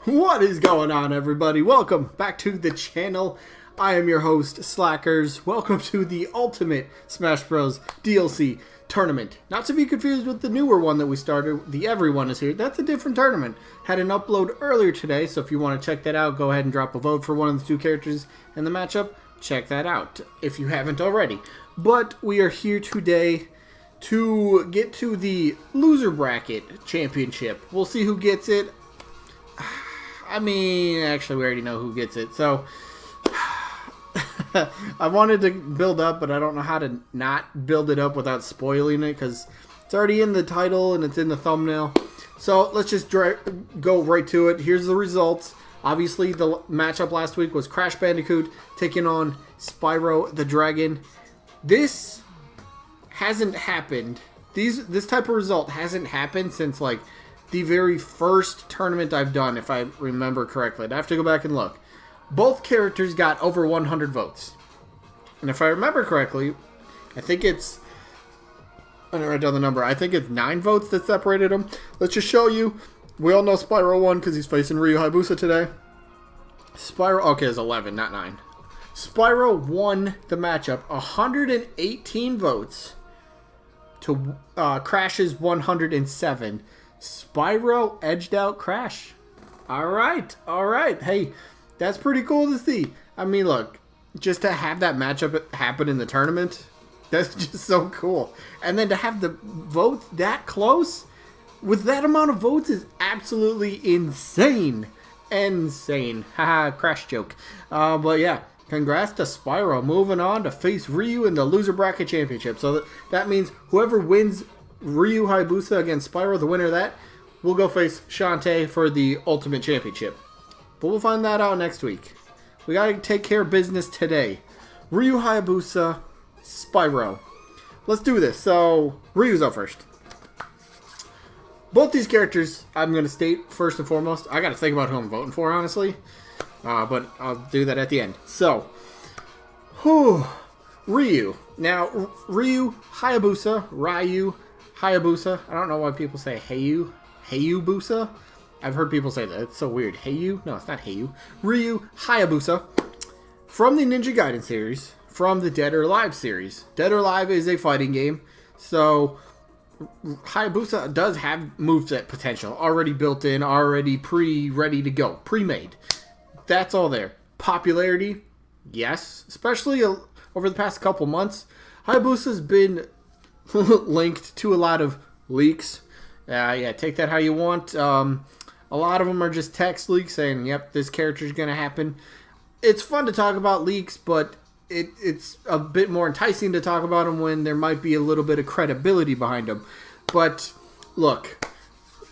What is going on, everybody? Welcome back to the channel. I am your host, Slackerz. Welcome to the Ultimate Smash Bros. DLC tournament. Not to be confused with the newer one that we started, the Everyone is Here. That's a different tournament. Had an upload earlier today, so if you want to check that out, go ahead and drop a vote for one of the two characters in the matchup. Check that out if you haven't already. But we are here today to get to the loser bracket championship. We'll see who gets it. I mean, actually, we already know who gets it. So, I wanted to build up, but I don't know how to not build it up without spoiling it, because it's already in the title and it's in the thumbnail. So, let's just go right to it. Here's the results. Obviously, the matchup last week was Crash Bandicoot taking on Spyro the Dragon. This hasn't happened. This type of result hasn't happened since, like, the very first tournament I've done, if I remember correctly. I have to go back and look. Both characters got over 100 votes. And if I remember correctly, I think it's... I didn't write down the number. I think it's 9 votes that separated them. Let's just show you. We all know Spyro won because he's facing Ryu Hayabusa today. Spyro... Okay, it's 11, not 9. Spyro won the matchup. 118 votes to Crash's 107. Spyro edged out Crash. Alright. Hey, that's pretty cool to see. I mean, look, just to have that matchup happen in the tournament, that's just so cool. And then to have the votes that close, with that amount of votes, is absolutely insane. Insane. Haha, Crash joke. But yeah, congrats to Spyro. Moving on to face Ryu in the loser bracket championship. So that means whoever wins Ryu Hayabusa against Spyro, the winner of that, will go face Shantae for the Ultimate Championship. But we'll find that out next week. We gotta take care of business today. Ryu Hayabusa, Spyro. Let's do this. So, Ryu's up first. Both these characters, I'm gonna state first and foremost. I gotta think about who I'm voting for, honestly. But I'll do that at the end. So, Ryu. Now, Ryu Hayabusa, Hayabusa. I don't know why people say Hayabusa. I've heard people say that. It's so weird. Hayu? No, it's not Hayu. Ryu Hayabusa. From the Ninja Gaiden series. From the Dead or Alive series. Dead or Alive is a fighting game. So, Hayabusa does have moveset potential. Already built in. Already ready to go. Pre-made. That's all there. Popularity? Yes. Especially over the past couple months. Hayabusa's been linked to a lot of leaks. Yeah, take that how you want. A lot of them are just text leaks saying, yep, this character's going to happen. It's fun to talk about leaks, but it's a bit more enticing to talk about them when there might be a little bit of credibility behind them. But, look,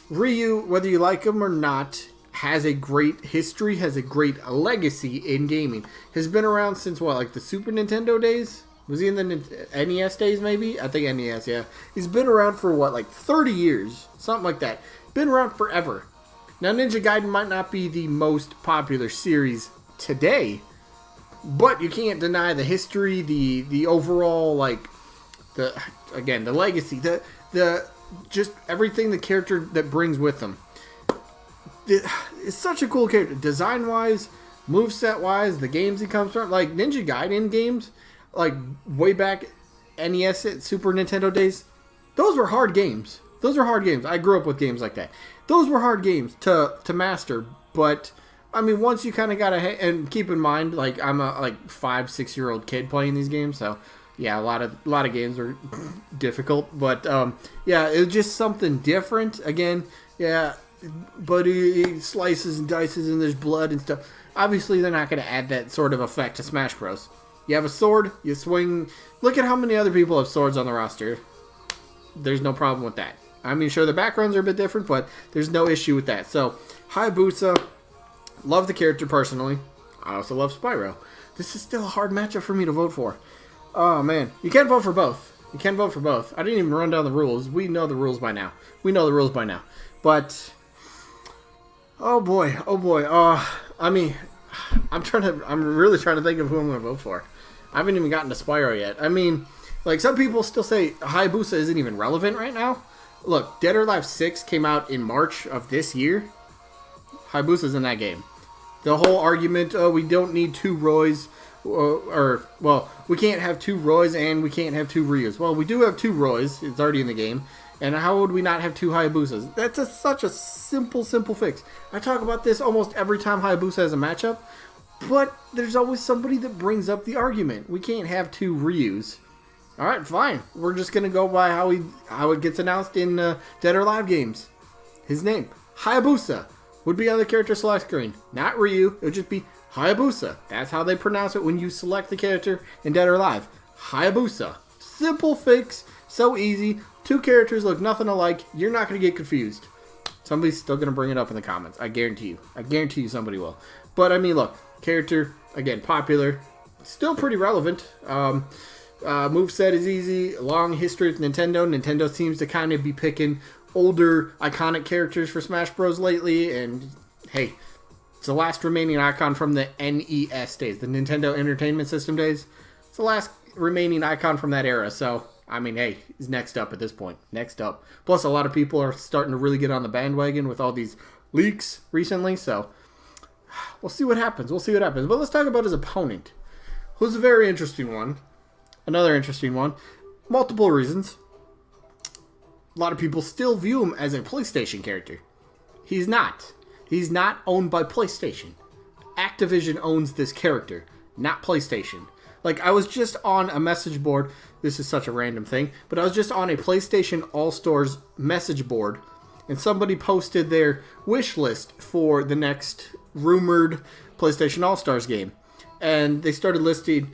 Ryu, whether you like him or not, has a great history, has a great legacy in gaming. Has been around since, what, like the Super Nintendo days? Was he in the NES days, maybe? I think NES, yeah. He's been around for, what, like 30 years? Something like that. Been around forever. Now, Ninja Gaiden might not be the most popular series today, but you can't deny the history, the overall, like, the legacy, the just everything the character that brings with them. It's such a cool character. Design-wise, moveset-wise, the games he comes from, like, Ninja Gaiden games, like, way back NES, Super Nintendo days, those were hard games. Those are hard games. I grew up with games like that. Those were hard games to master, but, I mean, once you kind of got to, and keep in mind, like, I'm a, 5-6-year-old kid playing these games, so, yeah, a lot of games are difficult, but, yeah, it was just something different. Again, yeah, but he slices and dices and there's blood and stuff. Obviously, they're not going to add that sort of effect to Smash Bros. You have a sword, you swing. Look at how many other people have swords on the roster. There's no problem with that. I mean, sure, the backgrounds are a bit different, but there's no issue with that. So, Hayabusa, love the character personally. I also love Spyro. This is still a hard matchup for me to vote for. Oh, man. You can't vote for both. You can't vote for both. I didn't even run down the rules. We know the rules by now. But, oh boy. I mean, I'm really trying to think of who I'm going to vote for. I haven't even gotten to Spyro yet. I mean, like, some people still say Hayabusa isn't even relevant right now. Look, Dead or Alive 6 came out in March of this year. Hayabusa's in that game. The whole argument, oh, we don't need two Roys, well, we can't have two Roys and we can't have two Ryus. Well, we do have two Roys. It's already in the game. And how would we not have two Hayabusas? That's such a simple fix. I talk about this almost every time Hayabusa has a matchup, but there's always somebody that brings up the argument. We can't have two Ryus. All right, fine. We're just going to go by how it gets announced in Dead or Alive games. His name, Hayabusa, would be on the character select screen. Not Ryu. It would just be Hayabusa. That's how they pronounce it when you select the character in Dead or Alive. Hayabusa. Simple fix. So easy. Two characters look nothing alike. You're not going to get confused. Somebody's still going to bring it up in the comments. I guarantee you. I guarantee you somebody will. But, I mean, look. Character, again, popular. Still pretty relevant. Moveset is easy. Long history with Nintendo. Nintendo seems to kind of be picking older iconic characters for Smash Bros. Lately, and hey, it's the last remaining icon from the NES days, the Nintendo Entertainment System days. It's the last remaining icon from that era, so, I mean, hey, he's next up at this point. Next up. Plus, a lot of people are starting to really get on the bandwagon with all these leaks recently, so we'll see what happens. But let's talk about his opponent, who's a very interesting one. Another interesting one. Multiple reasons. A lot of people still view him as a PlayStation character. He's not. He's not owned by PlayStation. Activision owns this character, not PlayStation. Like, I was just on a message board. This is such a random thing. But I was just on a PlayStation All-Stars message board. And somebody posted their wish list for the next rumored PlayStation All-Stars game. And they started listing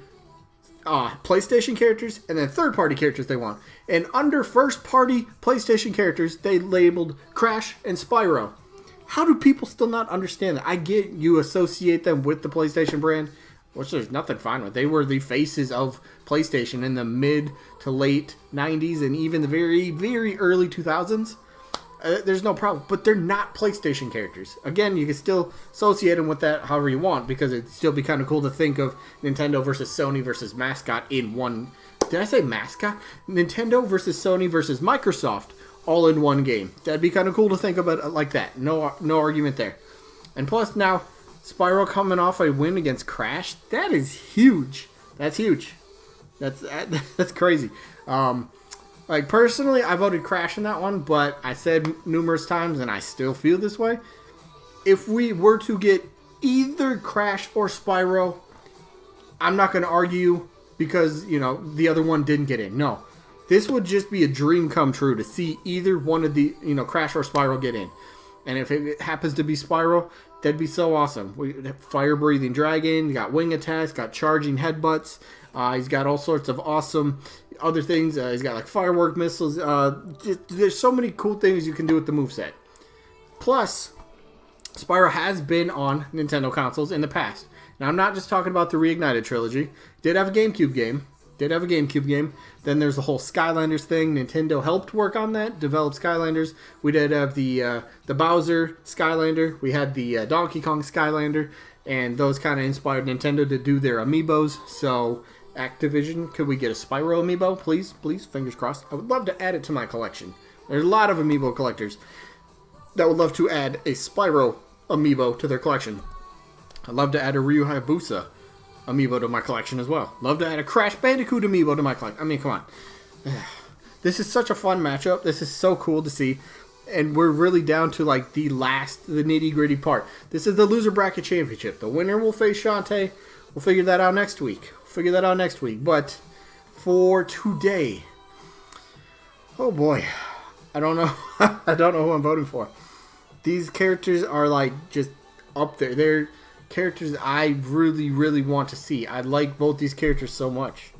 PlayStation characters and then third-party characters they want. And under first-party PlayStation characters, they labeled Crash and Spyro. How do people still not understand that? I get you associate them with the PlayStation brand, which there's nothing fine with. They were the faces of PlayStation in the mid to late 90s and even the very, very early 2000s. There's no problem. But they're not PlayStation characters. Again, you can still associate them with that however you want, because it'd still be kind of cool to think of Nintendo versus Sony versus mascot in one. Did I say mascot? Nintendo versus Sony versus Microsoft all in one game. That'd be kind of cool to think about it like that. No argument there. And plus now, Spyro coming off a win against Crash. That is huge. That's huge. That's crazy. Like, personally, I voted Crash in that one, but I said numerous times, and I still feel this way. If we were to get either Crash or Spyro, I'm not going to argue because, the other one didn't get in. No. This would just be a dream come true to see either one of the, Crash or Spyro get in. And if it happens to be Spyro, that'd be so awesome. We have fire-breathing dragon, got wing attacks, got charging headbutts. He's got all sorts of awesome other things. He's got like firework missiles. There's so many cool things you can do with the moveset. Plus, Spyro has been on Nintendo consoles in the past. Now, I'm not just talking about the Reignited trilogy. Did have a GameCube game. Then there's the whole Skylanders thing. Nintendo helped work on that, develop Skylanders. We did have the Bowser Skylander. We had the Donkey Kong Skylander. And those kind of inspired Nintendo to do their amiibos. So, Activision, could we get a Spyro amiibo? Please, fingers crossed. I would love to add it to my collection. There's a lot of amiibo collectors that would love to add a Spyro amiibo to their collection. I'd love to add a Ryu Hayabusa amiibo to my collection as well. Love to add a Crash Bandicoot amiibo to my collection. I mean, come on. This is such a fun matchup. This is so cool to see. And we're really down to like the nitty-gritty part. This is the loser bracket championship. The winner will face Shantae. We'll figure that out next week. But for today, oh boy, I don't know. I don't know who I'm voting for. These characters are like just up there. They're characters I really, really want to see. I like both these characters so much.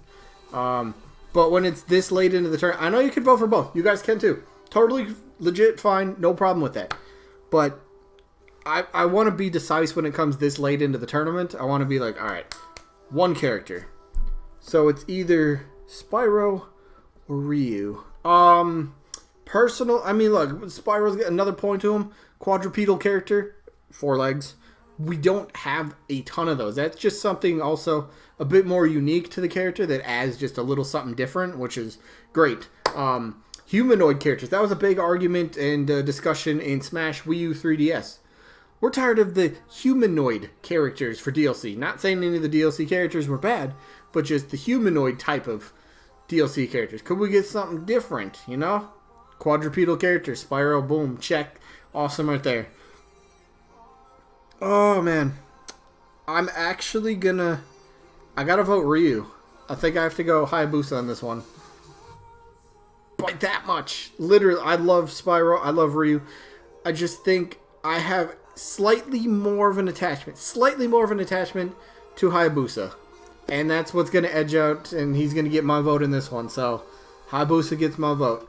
But when it's this late into the turn, I know you can vote for both. You guys can too. Totally legit, fine, no problem with that. But I want to be decisive when it comes this late into the tournament. I want to be like, all right, one character. So it's either Spyro or Ryu. Personal, I mean, look, Spyro's got another point to him. Quadrupedal character, 4 legs. We don't have a ton of those. That's just something also a bit more unique to the character that adds just a little something different, which is great. Humanoid characters. That was a big argument and discussion in Smash Wii U 3DS. We're tired of the humanoid characters for DLC. Not saying any of the DLC characters were bad, but just the humanoid type of DLC characters. Could we get something different, you know? Quadrupedal characters, Spyro, boom, check. Awesome right there. Oh, man. I'm actually gonna... I gotta vote Ryu. I think I have to go Hayabusa on this one. By that much. Literally, I love Spyro. I love Ryu. I just think I have slightly more of an attachment. Slightly more of an attachment to Hayabusa. And that's what's going to edge out, and he's going to get my vote in this one. So, Hayabusa gets my vote.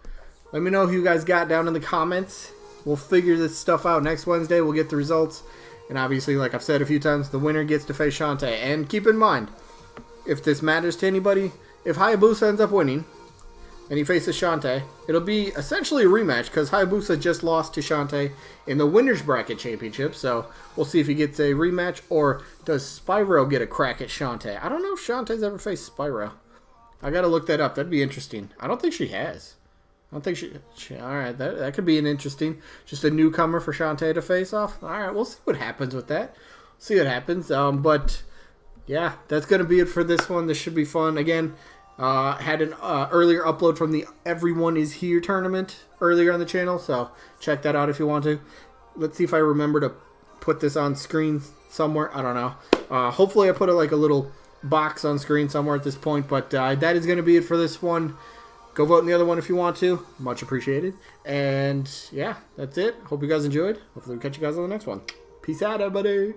Let me know who you guys got down in the comments. We'll figure this stuff out next Wednesday. We'll get the results. And obviously, like I've said a few times, the winner gets to face Shantae. And keep in mind, if this matters to anybody, if Hayabusa ends up winning, and he faces Shantae, it'll be essentially a rematch because Hayabusa just lost to Shantae in the Winners Bracket Championship. So we'll see if he gets a rematch, or does Spyro get a crack at Shantae? I don't know if Shantae's ever faced Spyro. I gotta look that up. That'd be interesting. I don't think she has. I don't think she all right, that could be an interesting, just a newcomer for Shantae to face off. All right, we'll see what happens with that. See what happens. But yeah, that's gonna be it for this one. This should be fun. Again, had an earlier upload from the Everyone Is Here tournament earlier on the channel, so check that out if you want to. Let's see if I remember to put this on screen somewhere. I don't know. Hopefully I put a little box on screen somewhere at this point, but that is going to be it for this one. Go vote in the other one if you want to. Much appreciated. And yeah, that's it. Hope you guys enjoyed. Hopefully we'll catch you guys on the next one. Peace out, everybody.